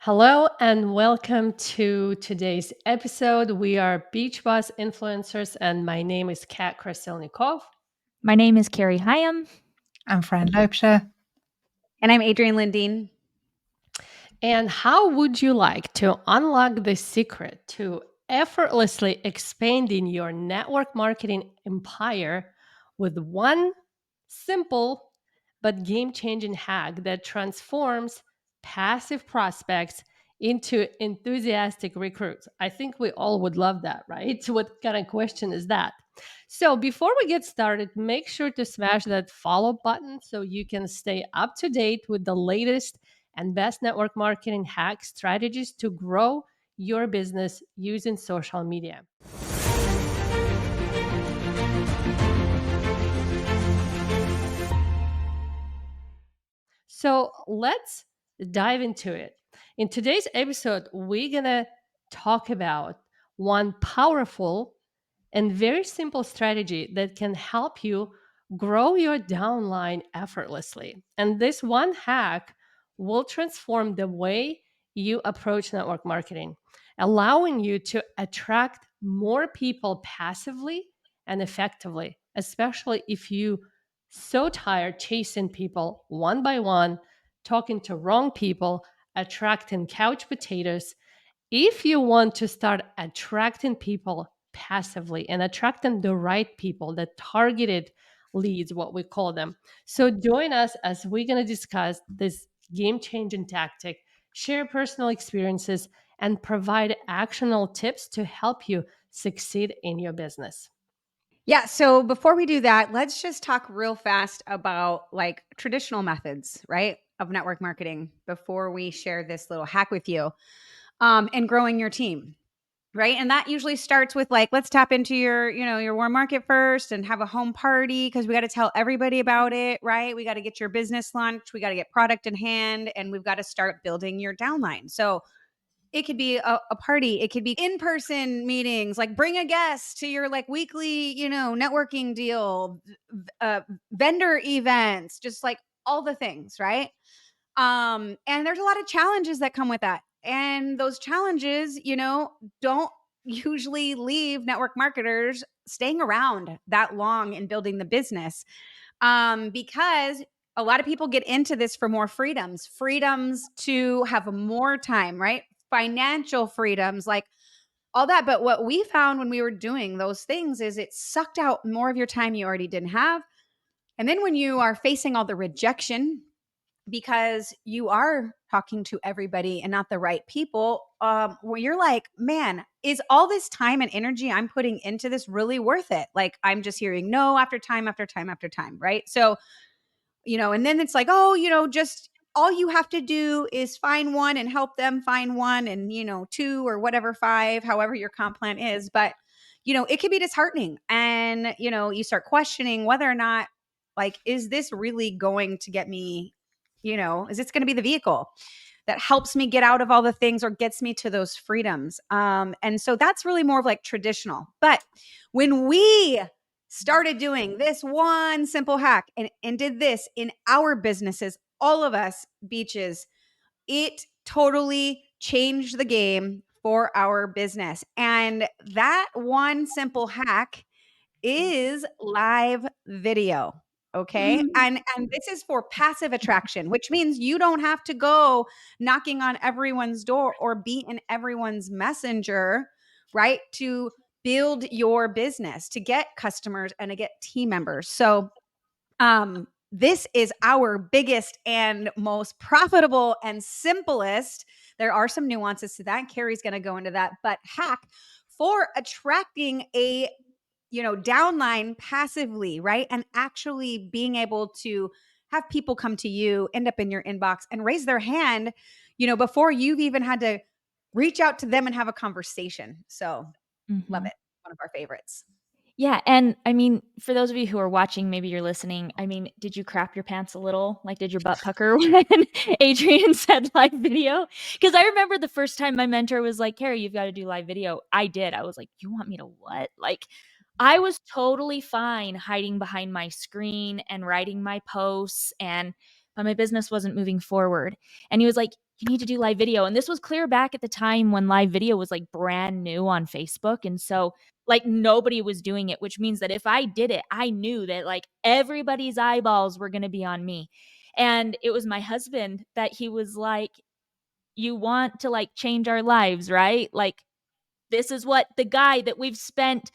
Hello and welcome to today's episode. We are Beach Bus influencers, and my name is Kat Krasilnikov. My name is Carrie Hyam. I'm Fran Loebscher. And I'm Adrienne Lindeen. And how would you like to unlock the secret to effortlessly expanding your network marketing empire with one simple but game changing hack that transforms passive prospects into enthusiastic recruits? I think we all would love that, right? So what kind of question is that? So, before we get started, make sure to smash that follow button so you can stay up to date with the latest and best network marketing hack strategies to grow your business using social media. So let's dive into it. In today's episode, we're going to talk about one powerful and very simple strategy that can help you grow your downline effortlessly. And this one hack will transform the way you approach network marketing, allowing you to attract more people passively and effectively, especially if you so tired chasing people one by one, talking to wrong people, attracting couch potatoes. If you want to start attracting people passively and attracting the right people, the targeted leads, what we call them. So join us as we're going to discuss this game changing tactic, share personal experiences, and provide actionable tips to help you succeed in your business. Yeah. So before we do that, let's just talk real fast about like traditional methods, right, of network marketing before we share this little hack with you and growing your team. Right. And that usually starts with like, let's tap into your warm market first and have a home party because we got to tell everybody about it. Right. We got to get your business launched. We got to get product in hand and we've got to start building your downline. So it could be a party. It could be in-person meetings, like bring a guest to your like weekly, networking deal, vendor events, just like all the things, right? And there's a lot of challenges that come with that. And those challenges, don't usually leave network marketers staying around that long in building the business. Because a lot of people get into this for more freedoms to have more time, right? Financial freedoms, like all that. But what we found when we were doing those things is it sucked out more of your time you already didn't have. And then when you are facing all the rejection because you are talking to everybody and not the right people, where you're like, man, is all this time and energy I'm putting into this really worth it? Like I'm just hearing no after time after time after time, right? So and then it's like, oh, just all you have to do is find one and help them find one and, two or whatever, five, however your comp plan is. But, it can be disheartening. And, you start questioning whether or not, like, is this really going to get me, is this going to be the vehicle that helps me get out of all the things or gets me to those freedoms? And so that's really more of like traditional. But when we started doing this one simple hack and did this in our businesses, all of us beaches, it totally changed the game for our business. And that one simple hack is live video. Okay. And this is for passive attraction, which means you don't have to go knocking on everyone's door or be in everyone's messenger, right? To build your business, to get customers and to get team members. So this is our biggest and most profitable and simplest. There are some nuances to that. Carrie's going to go into that, but hack for attracting a downline passively, right? And actually being able to have people come to you, end up in your inbox and raise their hand, before you've even had to reach out to them and have a conversation. So love it. One of our favorites. Yeah, and I mean, for those of you who are watching, maybe you're listening, I mean, did you crap your pants a little? Like, did your butt pucker when Adrienne said live video? Because I remember the first time my mentor was like, Carrie, you've got to do live video. I did. I was like, you want me to what? Like, I was totally fine hiding behind my screen and writing my posts, but my business wasn't moving forward. And he was like, you need to do live video. And this was clear back at the time when live video was like brand new on Facebook. And so like nobody was doing it, which means that if I did it, I knew that like everybody's eyeballs were going to be on me. And it was my husband that he was like, you want to like change our lives, right? Like, this is what the guy that we've spent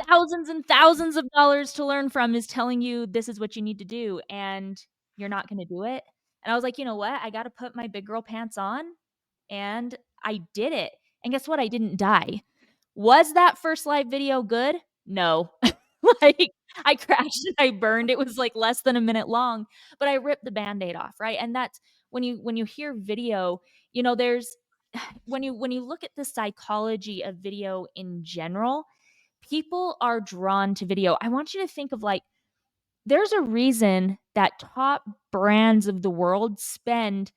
thousands and thousands of dollars to learn from is telling you this is what you need to do, and you're not going to do it. And I was like, you know what? I got to put my big girl pants on. And I did it. And guess what? I didn't die. Was that first live video good? No. Like I crashed and I burned. It was like less than a minute long, but I ripped the Band-Aid off, right? And that's when you hear video, there's when you look at the psychology of video in general, people are drawn to video. I want you to think of like there's a reason that top brands of the world spend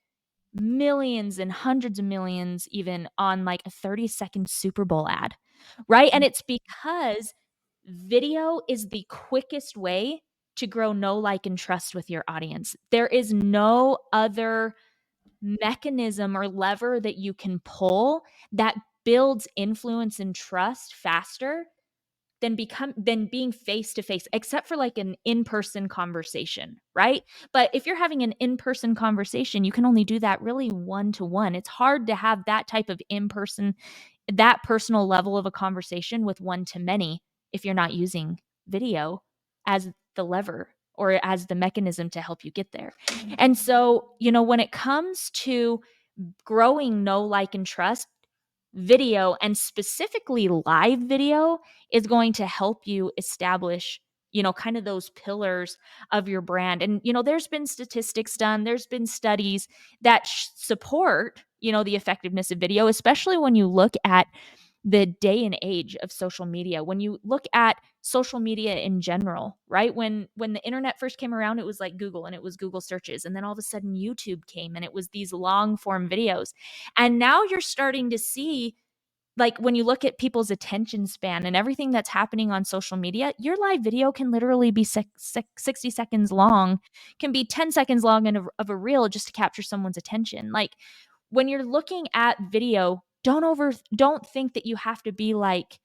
millions and hundreds of millions even on like a 30-second Super Bowl ad, right? And it's because video is the quickest way to grow know, like, and trust with your audience. There is no other mechanism or lever that you can pull that builds influence and trust faster than being face to face, except for like an in-person conversation, right? But if you're having an in-person conversation, you can only do that really one-to-one. It's hard to have that type of in-person, that personal level of a conversation with one-to-many if you're not using video as the lever or as the mechanism to help you get there. And so, when it comes to growing know, like, and trust, video, and specifically live video, is going to help you establish kind of those pillars of your brand. And there's been statistics done, there's been studies that support the effectiveness of video, especially when you look at the day and age of social media. When you look at social media in general, right? When the internet first came around, it was like Google, and it was Google searches. And then all of a sudden YouTube came, and it was these long form videos. And now you're starting to see, like, when you look at people's attention span and everything that's happening on social media, your live video can literally be 60 seconds long, can be 10 seconds long of a reel just to capture someone's attention. Like, when you're looking at video, don't think that you have to be like,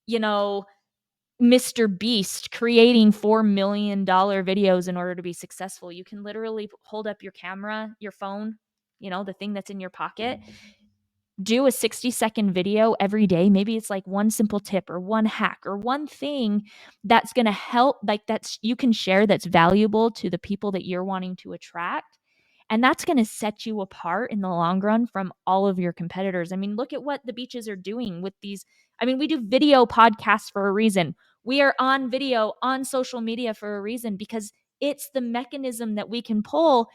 Mr. Beast creating $4 million videos in order to be successful. You can literally hold up your camera, your phone, the thing that's in your pocket, do a 60-second video every day. Maybe it's like one simple tip or one hack or one thing that's going to help, like that's you can share, that's valuable to the people that you're wanting to attract. And that's going to set you apart in the long run from all of your competitors. I mean, look at what the beaches are doing with these. I mean, we do video podcasts for a reason. We are on video on social media for a reason, because it's the mechanism that we can pull,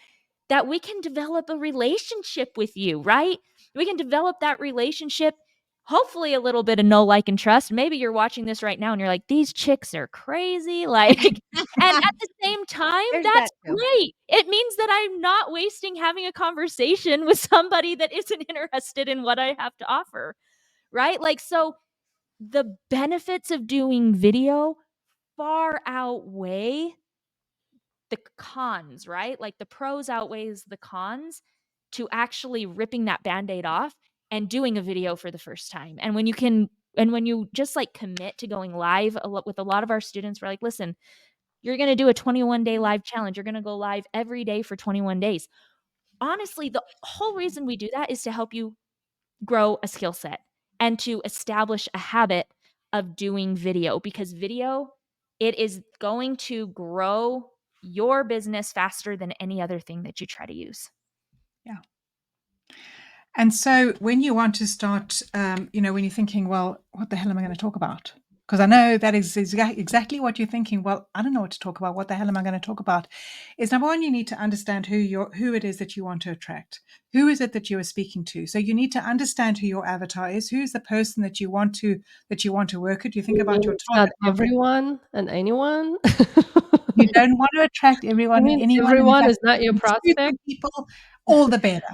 that we can develop a relationship with you, right? We can develop that relationship, hopefully a little bit of know, like, and trust. Maybe you're watching this right now and you're like, these chicks are crazy. Like, and at the same time, There's that's that too. great. It means that I'm not wasting having a conversation with somebody that isn't interested in what I have to offer, right? Like, so the benefits of doing video far outweigh the cons, right? Like the pros outweighs the cons to actually ripping that Band-Aid off and doing a video for the first time. And when you just like commit to going live with a lot of our students, we're like, listen, you're going to do a 21-day live challenge. You're going to go live every day for 21 days. Honestly, the whole reason we do that is to help you grow a skill set and to establish a habit of doing video, because video, it is going to grow your business faster than any other thing that you try to use. Yeah. And so when you want to start, when you're thinking, well, what the hell am I going to talk about? Because I know that is exactly what you're thinking. Well, I don't know what to talk about. What the hell am I going to talk about? Is number one, you need to understand who it is that you want to attract. Who is it that you are speaking to? So you need to understand who your avatar is. Who's the person that you want to work with? You think about your It's not target. everyone and anyone. You don't want to attract everyone and anyone. Everyone In is fact, not your prospect. people, all the better.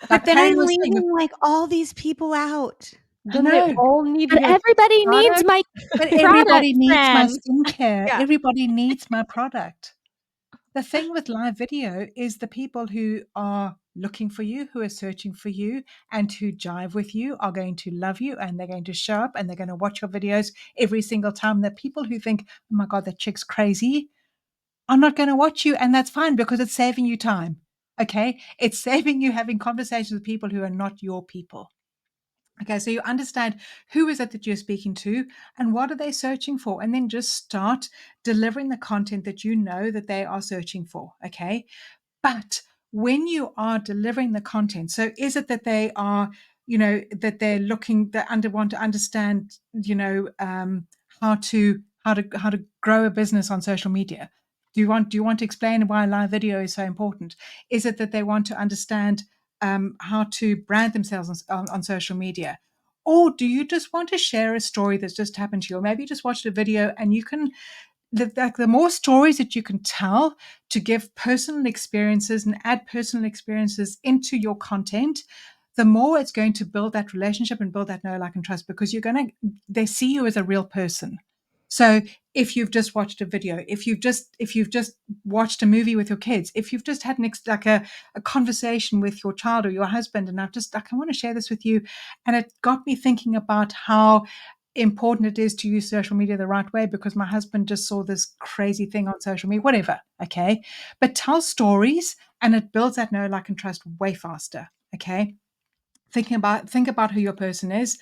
But Like then Carrie I'm was saying, leaving like all these people out. Don't they know. all need But your everybody needs product? my But product, everybody needs my friend. skincare. Yeah. Everybody needs my product. The thing with live video is the people who are looking for you, who are searching for you, and who jive with you are going to love you, and they're going to show up and they're going to watch your videos every single time. The people who think, oh my God, that chick's crazy, are not going to watch you. And that's fine, because it's saving you time. Okay. It's saving you having conversations with people who are not your people. Okay, so you understand who is it that you're speaking to and what are they searching for, and then just start delivering the content that you know that they are searching for. Okay, but when you are delivering the content, so is it that they are, that they're looking, want to understand, how to grow a business on social media? Do you want to explain why live video is so important? Is it that they want to understand how to brand themselves on social media? Or do you just want to share a story that's just happened to you? Or maybe you just watched a video and you can, the more stories that you can tell to give personal experiences and add personal experiences into your content, the more it's going to build that relationship and build that know, like, and trust, because they see you as a real person. So if you've just watched a video, if you've just watched a movie with your kids, if you've just had a conversation with your child or your husband, and I want to share this with you, and it got me thinking about how important it is to use social media the right way, because my husband just saw this crazy thing on social media, whatever. Okay. But tell stories and it builds that know, like, and trust way faster. Okay. Think about who your person is.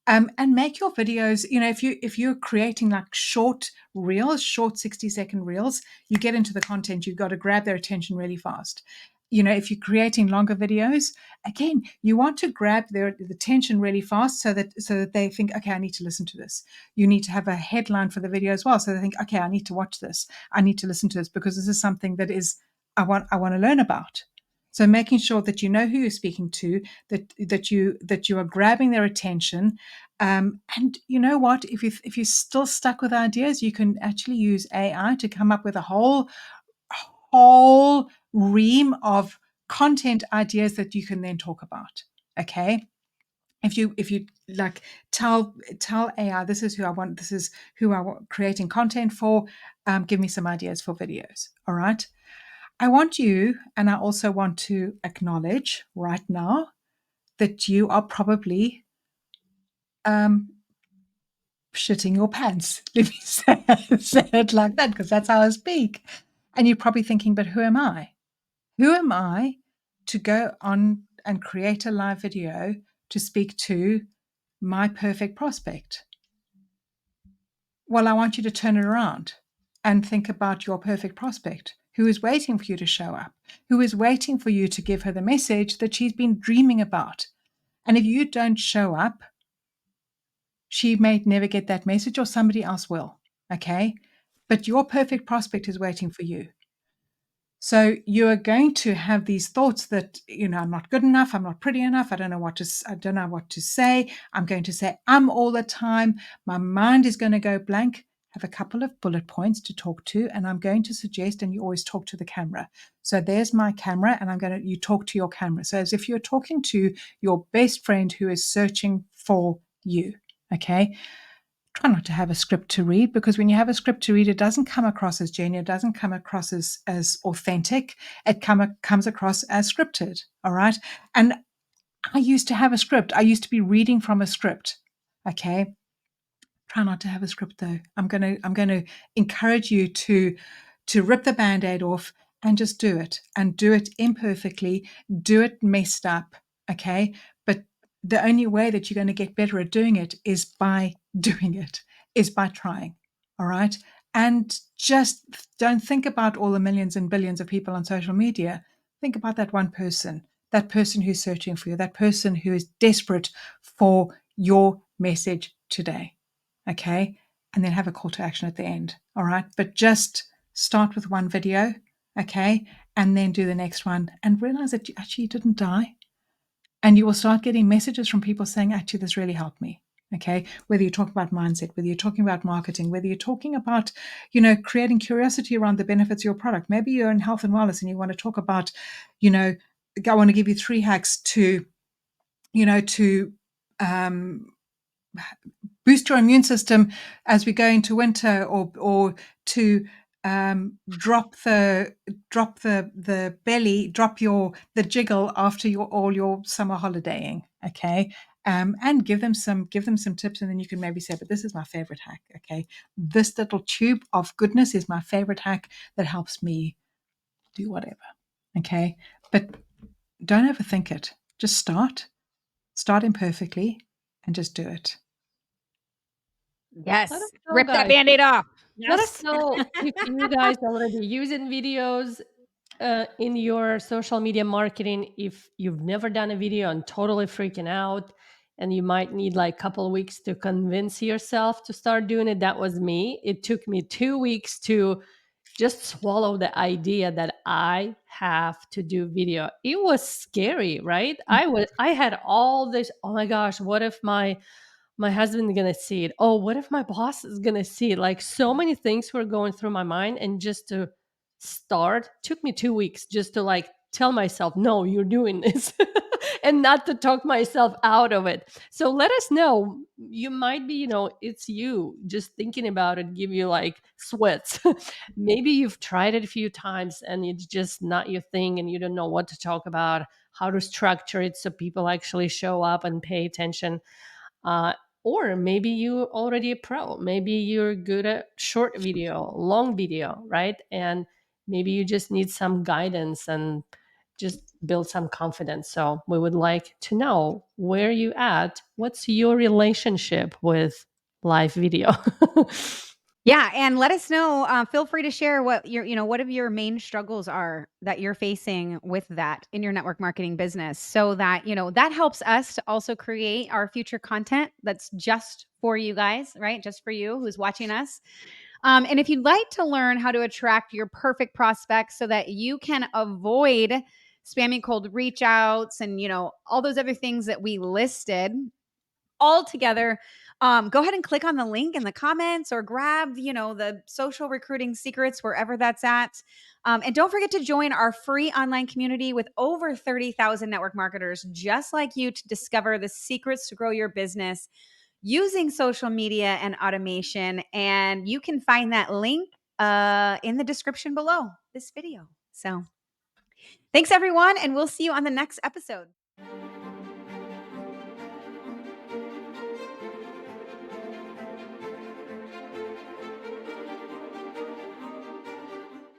And make your videos, if you're creating like short reels, short 60-second reels, you get into the content, you've got to grab their attention really fast. If you're creating longer videos, again, you want to grab their attention really fast so that they think, okay, I need to listen to this. You need to have a headline for the video as well, so they think, okay, I need to watch this. I need to listen to this, because this is something that I want to learn about. So making sure that you know who you're speaking to, that you are grabbing their attention, and you know what? If you're still stuck with ideas, you can actually use AI to come up with a whole ream of content ideas that you can then talk about. Okay. If you like, tell AI, this is who I want, this is who I want creating content for. Give me some ideas for videos. All right. I want you, and I also want to acknowledge right now that you are probably shitting your pants. Let me say it like that, because that's how I speak. And you're probably thinking, but who am I? Who am I to go on and create a live video to speak to my perfect prospect? Well, I want you to turn it around and think about your perfect prospect, who is waiting for you to show up, who is waiting for you to give her the message that she's been dreaming about. And if you don't show up, she may never get that message, or somebody else will. Okay. But your perfect prospect is waiting for you. So you are going to have these thoughts that, I'm not good enough. I'm not pretty enough. I don't know what to say. I'm going to say all the time. My mind is going to go blank. Have a couple of bullet points to talk to. And I'm going to suggest, and you always talk to the camera. So there's my camera, and you talk to your camera. So as if you're talking to your best friend who is searching for you. Okay. Try not to have a script to read, because when you have a script to read, it doesn't come across as genuine. It doesn't come across as authentic. It comes across as scripted. All right. And I used to have a script. I used to be reading from a script. Okay. Try not to have a script though. I'm going to encourage you to rip the Band-Aid off and just do it, and do it imperfectly, do it messed up. Okay. But the only way that you're going to get better at doing it is by doing it, is by trying. All right. And just don't think about all the millions and billions of people on social media. Think about that one person, who's searching for you, that person who is desperate for your message today. Okay. And then have a call to action at the end. All right. But just start with one video. Okay. And then do the next one and realize that you actually didn't die. And you will start getting messages from people saying, actually, this really helped me. Okay. Whether you're talking about mindset, whether you're talking about marketing, whether you're talking about, creating curiosity around the benefits of your product. Maybe you're in health and wellness and you want to talk about, I want to give you 3 hacks to boost your immune system as we go into winter, or to drop the belly, drop the jiggle after all your summer holidaying, okay? And give them some tips, and then you can maybe say, but this is my favorite hack, okay? This little tube of goodness is my favorite hack that helps me do whatever, okay? But don't overthink it. Just start imperfectly, and just do it. Let Yes. us know, Rip that guys. Band-Aid off. Let us Yes. know if you guys already using videos in your social media marketing. If you've never done a video and totally freaking out, and you might need like a couple of weeks to convince yourself to start doing it. That was me. It took me 2 weeks to just swallow the idea that I have to do video. It was scary, right? I had all this, oh my gosh, what if my husband's gonna see it? Oh, what if my boss is gonna see it? Like so many things were going through my mind, and just to start took me 2 weeks just to like tell myself, no, you're doing this, and not to talk myself out of it. So let us know. You might be, it's you just thinking about it, give you like sweats. Maybe you've tried it a few times and it's just not your thing, and you don't know what to talk about, how to structure it so people actually show up and pay attention. uh, or maybe you already a pro. Maybe you're good at short video, long video, right? And maybe you just need some guidance and just build some confidence. So we would like to know where you at. What's your relationship with live video? Yeah, and let us know. Feel free to share what what of your main struggles are that you're facing with that in your network marketing business, so that that helps us to also create our future content that's just for you guys, right? Just for you who's watching us. And if you'd like to learn how to attract your perfect prospects so that you can avoid spamming cold reach outs and all those other things that we listed all together, go ahead and click on the link in the comments, or grab the social recruiting secrets wherever that's at. And don't forget to join our free online community with over 30,000 network marketers just like you to discover the secrets to grow your business using social media and automation. And you can find that link in the description below this video. So thanks everyone, and we'll see you on the next episode.